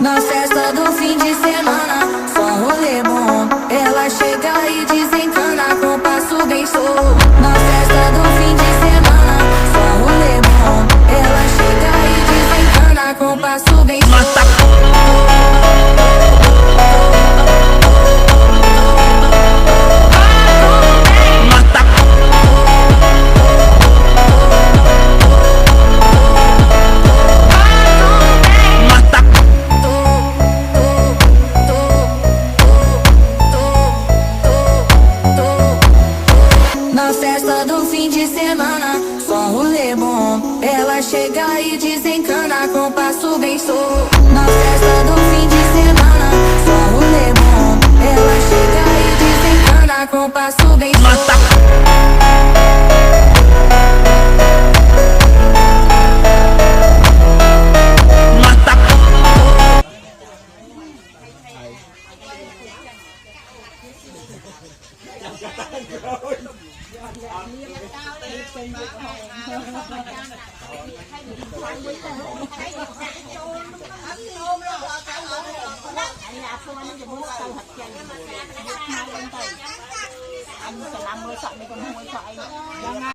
Na festa do fim de semana, só rolê bom. Ela chega e desencana com passo bem solto. Na festa do fim de semana, só rolê bom. Ela chega e desencana com passo bem solto. Na festa do fim de semana, só rolê bom. Ela chega e desencana com passo bem solto. Na festa do fim de semana, só rolê bom. Ela chega e desencana com passo bem solto. Anh phải làm mưa sợi này còn mưa sợi nữa.